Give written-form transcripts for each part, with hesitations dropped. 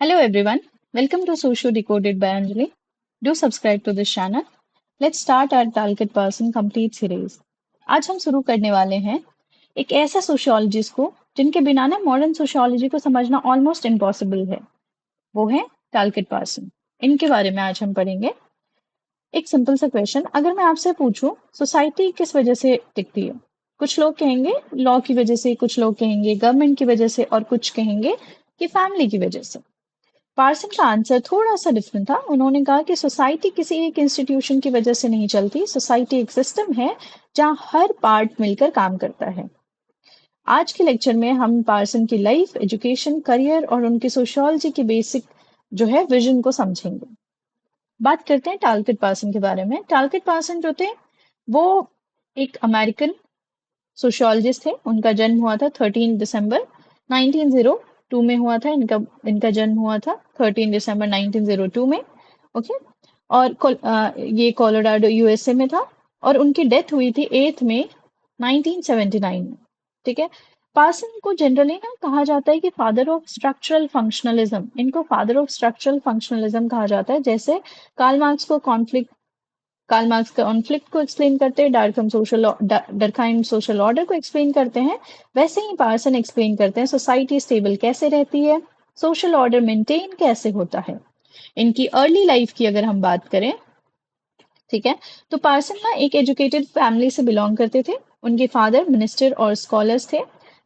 Hello everyone, welcome to Socio Decoded by Anjali. Do subscribe to this channel. Let's start our Talcott Person complete series. आज हम शुरू करने वाले हैं एक ऐसा सोशियोलॉजिस्ट को जिनके बिना ना मॉडर्न सोशियोलॉजी को समझना ऑलमोस्ट इम्पॉसिबल है। वो है टालकिट पार्सन। इनके बारे में आज हम पढ़ेंगे। एक सिंपल सा क्वेश्चन, अगर मैं आपसे पूछूं सोसाइटी किस वजह से टिकती है? कुछ लोग कहेंगे लॉ की वजह से, कुछ लोग कहेंगे गवर्नमेंट की वजह से और कुछ कहेंगे कि फैमिली की वजह से। पार्सन का आंसर थोड़ा सा डिफरेंट था। उन्होंने कहा कि सोसाइटी किसी एक इंस्टीट्यूशन की वजह से नहीं चलती, सोसाइटी एक सिस्टम है जहां हर पार्ट मिलकर काम करता है। आज के लेक्चर में हम पार्सन की लाइफ, एजुकेशन, करियर और उनकी सोशियोलॉजी की बेसिक जो है विजन को समझेंगे। बात करते हैं टालकिट पार्सन के बारे में। टालकिट पार्सन जो थे वो एक अमेरिकन सोशियोलॉजिस्ट थे। उनका जन्म हुआ था 13 दिसंबर 1902 में हुआ था। इनका इनका जन्म हुआ था 13 दिसंबर 1902 में। ओके। और ये कोलोराडो यूएसए में था और उनकी डेथ हुई थी 8 मई 1979 में। ठीक है। पार्सन को जनरली ना कहा जाता है कि फादर ऑफ स्ट्रक्चरल फंक्शनलिज्म। इनको फादर ऑफ स्ट्रक्चरल फंक्शनलिज्म कहा जाता है। जैसे कार्ल मार्क्स कॉन्फ्लिक्ट को एक्सप्लेन करते हैं, डरखाइम सोशल ऑर्डर को एक्सप्लेन करते हैं, वैसे ही पार्सन एक्सप्लेन करते हैं सोसाइटी स्टेबल कैसे रहती है, सोशल ऑर्डर मेंटेन कैसे होता है। इनकी अर्ली लाइफ की अगर हम बात करें, ठीक है, तो पार्सन ना एक एजुकेटेड फैमिली से बिलोंग करते थे। उनके फादर मिनिस्टर और स्कॉलर्स थे।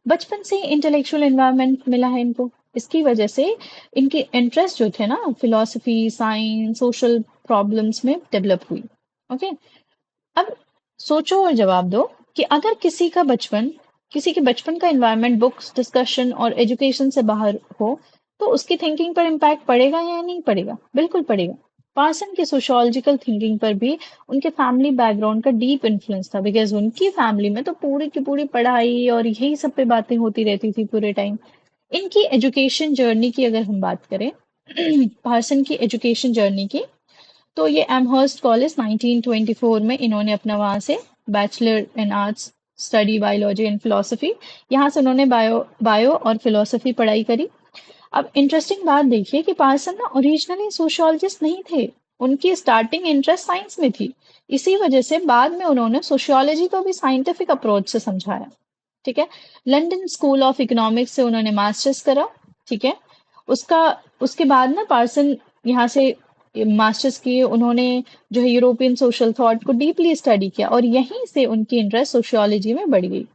बचपन से इंटेलेक्चुअल एनवायरनमेंट मिला है इनको। इसकी वजह से इनके इंटरेस्ट जो थे ना फिलोसफी, साइंस, सोशल प्रॉब्लम्स में डेवलप हुई। ओके। अब सोचो और जवाब दो कि अगर किसी के बचपन का एनवायरनमेंट बुक्स, डिस्कशन और एजुकेशन से बाहर हो, तो उसकी थिंकिंग पर इम्पैक्ट पड़ेगा या नहीं पड़ेगा? बिल्कुल पड़ेगा। पार्सन की सोशियोलॉजिकल थिंकिंग पर भी उनके फैमिली बैकग्राउंड का डीप इन्फ्लुएंस था, बिकॉज उनकी फैमिली में तो पूरी की पूरी पढ़ाई और यही सब पे बातें होती रहती थी पूरे टाइम। इनकी एजुकेशन जर्नी की अगर हम बात करें पार्सन की एजुकेशन जर्नी की, तो ये एमहर्स्ट कॉलेज 1924 में इन्होंने अपना वहाँ से bachelor in arts study biology and philosophy, यहाँ से उन्होंने बायो और फिलोसफी पढ़ाई करी। अब इंटरेस्टिंग बात देखिए कि पार्सन ना ओरिजिनली सोशियोलॉजिस्ट नहीं थे। उनकी स्टार्टिंग इंटरेस्ट साइंस में थी। इसी वजह से बाद में उन्होंने सोशियोलॉजी को भी साइंटिफिक अप्रोच से समझाया। ठीक है। लंदन स्कूल ऑफ इकोनॉमिक्स से उन्होंने मास्टर्स करा। ठीक है। उसका उसके बाद ना पार्सन यहाँ से मास्टर्स किए। उन्होंने जो है यूरोपियन सोशल थॉट को डीपली स्टडी किया और यहीं से उनकी इंटरेस्ट सोशियोलॉजी में बढ़ गई।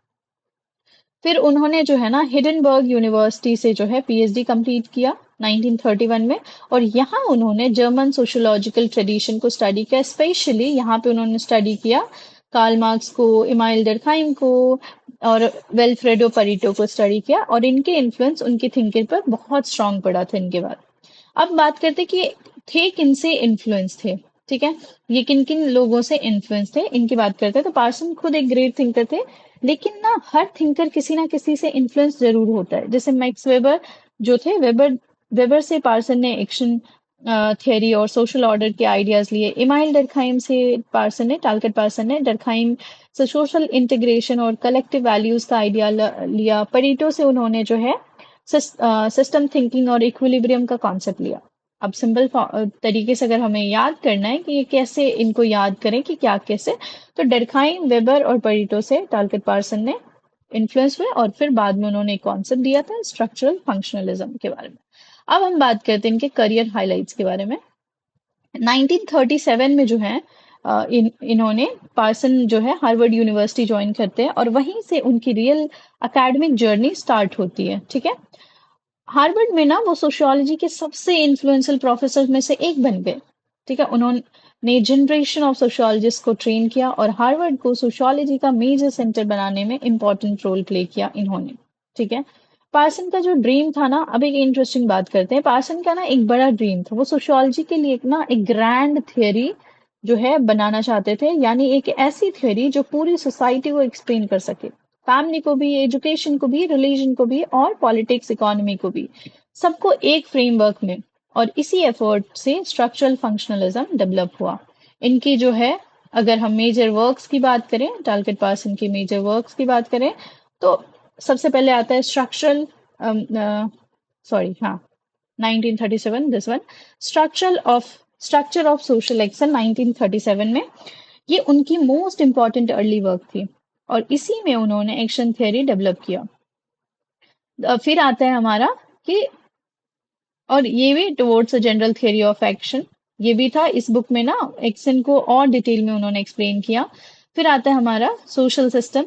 फिर उन्होंने जो है ना हिडनबर्ग यूनिवर्सिटी से जो है पीएचडी कंप्लीट किया 1931 में। और यहाँ उन्होंने जर्मन सोशियोलॉजिकल ट्रेडिशन को स्टडी किया। स्पेशली यहाँ पे उन्होंने स्टडी किया कार्ल मार्क्स को, इमाइल डर्कहाइम को और वेल्फ्रेडो परीटो को स्टडी किया। और इनके इन्फ्लुएंस उनकी थिंकिंग पर बहुत स्ट्रांग पड़ा था इनके बाद। अब बात करते कि थे किन से इन्फ्लुएंस थे। ठीक है। ये किन किन लोगों से इन्फ्लुएंस थे इनकी बात करते हैं। तो पार्सन खुद एक ग्रेट थिंकर थे, लेकिन ना हर थिंकर किसी ना किसी से इन्फ्लुएंस जरूर होता है। जैसे मैक्स वेबर जो थे, वेबर वेबर से पार्सन ने एक्शन थियरी और सोशल ऑर्डर के आइडियाज लिए। इमाइल डरखाइम से टालकट पार्सन ने डरखाइम से सोशल इंटीग्रेशन और कलेक्टिव वैल्यूज का आइडिया लिया। परीटो से उन्होंने जो है सिस्टम थिंकिंग और इक्विलिब्रियम का कॉन्सेप्ट लिया। अब सिंपल तरीके से अगर हमें याद करना है कि ये कैसे इनको याद करें कि क्या कैसे, तो डरखाइम, वेबर और परीटो से टालकट पार्सन ने इन्फ्लुएंस हुए और फिर बाद में उन्होंने एक कॉन्सेप्ट दिया था स्ट्रक्चरल फंक्शनलिज्म के बारे में। अब हम बात करते हैं इनके करियर हाइलाइट्स के बारे में। 1937 में जो है इन्होंने पार्सन जो है हार्वर्ड यूनिवर्सिटी ज्वाइन करते हैं और वहीं से उनकी रियल एकेडमिक जर्नी स्टार्ट होती है। ठीक है। हार्वर्ड में ना वो सोशियोलॉजी के सबसे इन्फ्लुएंशियल प्रोफेसर में से एक बन गए। ठीक है। उन्होंने जनरेशन ऑफ सोशियोलॉजिस्ट को ट्रेन किया और हार्वर्ड को सोशियोलॉजी का मेजर सेंटर बनाने में इंपॉर्टेंट रोल प्ले किया इन्होंने। ठीक है। पार्सन का जो ड्रीम था ना, अब एक इंटरेस्टिंग बात करते हैं। पार्सन का ना एक बड़ा ड्रीम था। वो सोशियोलॉजी के लिए एक ग्रैंड थियोरी जो है बनाना चाहते थे, यानी एक ऐसी थियोरी जो पूरी सोसाइटी को एक्सप्लेन कर सके, फैमिली को भी, एजुकेशन को भी, रिलीजन को भी और पॉलिटिक्स इकोनॉमी को भी, सबको एक फ्रेमवर्क में। और इसी एफर्ट से स्ट्रक्चरल फंक्शनलिज्म डेवलप हुआ। इनकी जो है अगर हम मेजर वर्क्स की बात करें, टालकट पार्सन की मेजर वर्क्स की बात करें, तो सबसे पहले आता है स्ट्रक्चरल, सॉरी हाँ, 1937 this one. Structure of social action 1937 में। ये उनकी मोस्ट इंपॉर्टेंट अर्ली वर्क थी और इसी में उन्होंने एक्शन थियरी डेवलप किया। फिर आता है हमारा कि और ये भी towards a general theory of action, ये भी था इस बुक में ना, एक्शन को और डिटेल में उन्होंने एक्सप्लेन किया। फिर आता है हमारा सोशल सिस्टम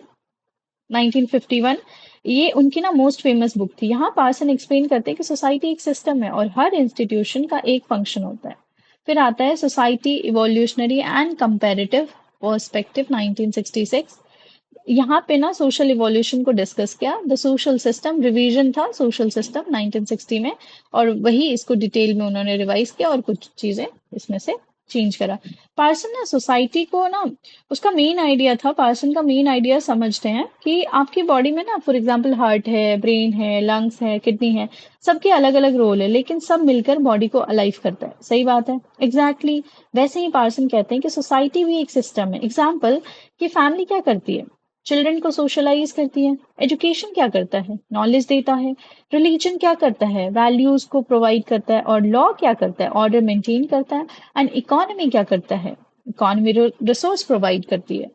1951। ये उनकी ना मोस्ट फेमस बुक थी। यहाँ पार्सन एक्सप्लेन करते हैं कि सोसाइटी एक सिस्टम है और हर इंस्टीट्यूशन का एक फंक्शन होता है। फिर आता है society evolutionary and comparative perspective 1966। यहाँ पे ना सोशल इवोल्यूशन को डिस्कस किया। द सोशल सिस्टम रिवीजन था सोशल सिस्टम 1960 में, और वही इसको डिटेल में उन्होंने रिवाइज किया और कुछ चीजें इसमें से चेंज करा। पार्सन ना सोसाइटी को ना, उसका मेन आइडिया था, पार्सन का मेन आइडिया समझते हैं कि आपकी बॉडी में ना फॉर एग्जांपल हार्ट है, ब्रेन है, लंग्स है, किडनी है, सबके अलग अलग रोल है लेकिन सब मिलकर बॉडी को अलाइव करता है। सही बात है, एग्जैक्टली वैसे ही पार्सन कहते हैं कि सोसाइटी भी एक सिस्टम है। एग्जाम्पल कि फैमिली क्या करती है, चिल्ड्रन को सोशलाइज करती है। एजुकेशन क्या करता है, नॉलेज देता है। रिलीजन क्या करता है, वैल्यूज को प्रोवाइड करता है। और लॉ क्या करता है, ऑर्डर मेंटेन करता है। एंड इकोनॉमी क्या करता है, इकोनॉमी रिसोर्स प्रोवाइड करती है।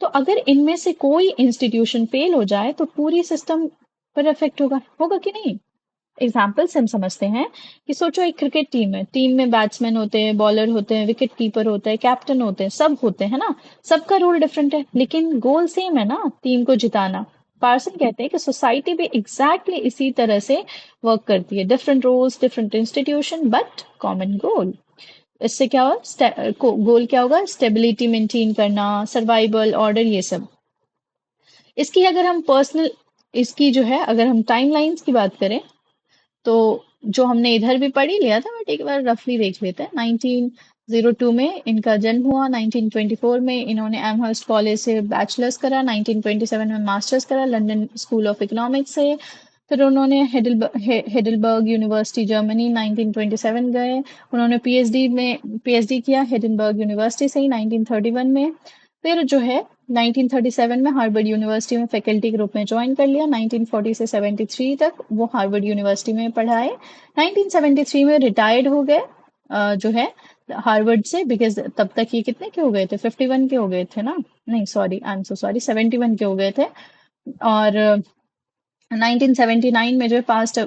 तो अगर इनमें से कोई इंस्टीट्यूशन फेल हो जाए तो पूरी सिस्टम पर इफेक्ट होगा, होगा कि नहीं। एग्जाम्पल से हम समझते हैं कि सोचो एक क्रिकेट टीम है, टीम में बैट्समैन होते हैं, बॉलर होते हैं, विकेट कीपर होता है, कैप्टन होते हैं, सब होते हैं ना, सबका रोल डिफरेंट है लेकिन गोल सेम है ना, टीम को जिताना। पार्सन कहते हैं कि सोसाइटी भी एग्जैक्टली इसी तरह से वर्क करती है, different roles, different institution but common goal. इससे क्या होगा, गोल क्या होगा, स्टेबिलिटी मेंटेन करना, सर्वाइवल, ऑर्डर, ये सब। इसकी अगर हम पर्सनल, इसकी जो है अगर हम टाइमलाइंस की बात करें तो जो हमने इधर भी पढ़ ही लिया था बट एक बार रफली देख लेते हैं। 1902 में इनका जन्म हुआ। 1924 में इन्होंने एमहर्स्ट कॉलेज से बैचलर्स करा। 1927 में मास्टर्स करा लंदन स्कूल ऑफ इकोनॉमिक्स से। फिर उन्होंने हेडलबर्ग यूनिवर्सिटी जर्मनी 1927 गए। उन्होंने पीएचडी किया हेडनबर्ग यूनिवर्सिटी से ही 1931 में। फिर जो है 1937 में हार्वर्ड यूनिवर्सिटी में फैकल्टी के रूप में ज्वाइन कर लिया। 1940 से 73 तक वो हार्वर्ड यूनिवर्सिटी में पढ़ाए। 1973 में रिटायर्ड हो गए जो है हार्वर्ड से, बिकॉज तब तक ये कितने के हो गए थे, 51 के हो गए थे ना, नहीं sorry, I am so sorry, 71 के हो गए थे। और 1979 में जो है पास्ट,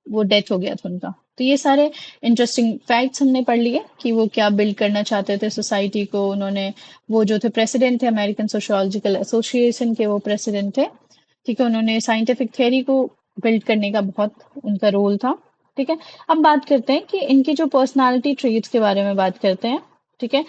वो डेथ हो गया था उनका। तो ये सारे इंटरेस्टिंग फैक्ट्स हमने पढ़ लिए कि वो क्या बिल्ड करना चाहते थे सोसाइटी को। उन्होंने, वो जो थे प्रेसिडेंट थे अमेरिकन सोशियोलॉजिकल एसोसिएशन के, वो प्रेसिडेंट थे। ठीक है, उन्होंने साइंटिफिक थ्योरी को बिल्ड करने का बहुत उनका रोल था। ठीक है, अब बात करते हैं कि इनकी जो पर्सनालिटी ट्रेट्स के बारे में बात करते हैं। ठीक है,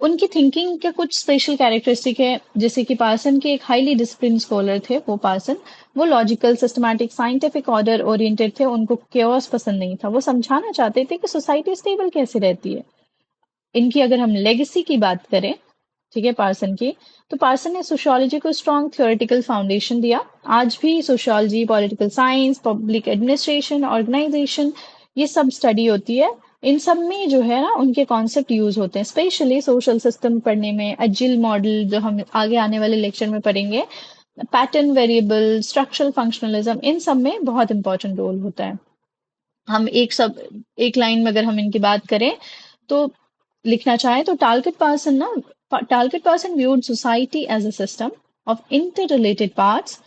उनकी थिंकिंग के कुछ स्पेशल कैरेक्टरिस्टिक है, जैसे कि पार्सन के एक हाईली डिसिप्लिन स्कॉलर थे वो पार्सन। वो logical, systematic, scientific, order oriented थे। उनको केओस पसंद नहीं था। वो समझाना चाहते थे कि सोसाइटी स्टेबल कैसे रहती है। इनकी अगर हम लेगेसी की बात करें, ठीक है, पार्सन की, तो पार्सन ने सोशियोलॉजी को स्ट्रॉन्ग थ्योरेटिकल फाउंडेशन दिया। आज भी sociology, political science, public administration, organization, ये सब स्टडी होती है। इन सब में जो है ना उनके कॉन्सेप्ट यूज होते हैं, स्पेशली सोशल सिस्टम पढ़ने में। अजिल मॉडल जो हम आगे आने वाले लेक्चर में पढ़ेंगे, पैटर्न वेरिएबल, स्ट्रक्चरल फंक्शनलिज्म, इन सब में बहुत इंपॉर्टेंट रोल होता है। हम एक लाइन में अगर हम इनकी बात करें तो लिखना चाहे तो target person viewed society as a system of interrelated parts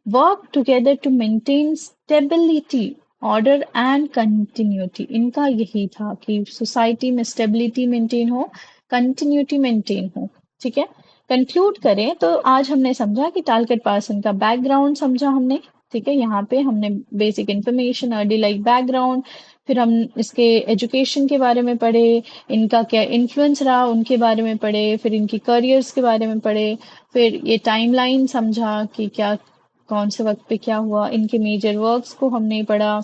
work together to maintain stability, order and continuity। इनका यही था कि सोसाइटी में स्टेबिलिटी मेंटेन हो, कंटिन्यूटी मेंटेन हो। ठीक है, कंक्लूड करें तो आज हमने समझा कि टारगेट पर्सन का बैकग्राउंड समझा हमने। ठीक है, यहाँ पे हमने basic information, early life background, फिर हम इसके एजुकेशन के बारे में पढ़े, इनका क्या इन्फ्लुएंस रहा उनके बारे में पढ़े, फिर इनकी करियर्स के बारे में पढ़े, फिर ये टाइमलाइन समझा कि क्या, कौन से वक्त पे क्या हुआ, इनके मेजर वर्क्स को हमने पढ़ा।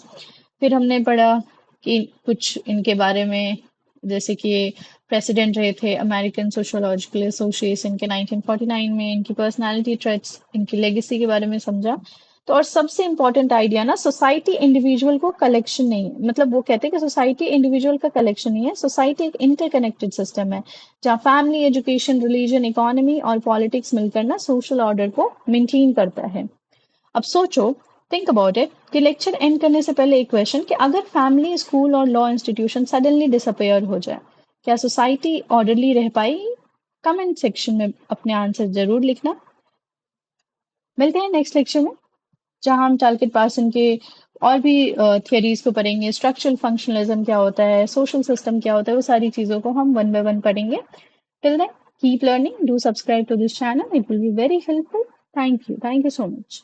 फिर हमने पढ़ा कि कुछ इनके बारे में, जैसे कि ये प्रेसिडेंट रहे थे अमेरिकन सोशियोलॉजिकल एसोसिएशन के 1949 में, इनकी पर्सनालिटी ट्रेट्स, इनकी लेगेसी के बारे में समझा। तो और सबसे इंपॉर्टेंट आइडिया ना, सोसाइटी इंडिविजुअल को कलेक्शन नहीं है। मतलब वो कहते हैं कि सोसाइटी इंडिविजुअल का कलेक्शन नहीं है, सोसाइटी एक इंटरकनेक्टेड सिस्टम है जहाँ फैमिली, एजुकेशन, रिलीजन, इकोनॉमी और पॉलिटिक्स मिलकर ना सोशल ऑर्डर को मेंटेन करता है। अब सोचो थिंक अबाउट इट कि लेक्चर एंड करने से पहले एक क्वेश्चन कि अगर फैमिली, स्कूल और लॉ इंस्टीट्यूशन सडनली डिसअपेयर हो जाए, क्या सोसाइटी ऑर्डरली रह पाएगी? कमेंट सेक्शन में अपने आंसर जरूर लिखना। मिलते हैं नेक्स्ट लेक्चर में, जहां हम चालकित पार्सन के और भी थियरीज को पढ़ेंगे। स्ट्रक्चरल फंक्शनलिज्म क्या होता है, सोशल सिस्टम क्या होता है, वो सारी चीज़ों को हम वन बाय वन पढ़ेंगे। Till then keep learning, do subscribe to this channel, it will be very helpful. Thank you so much.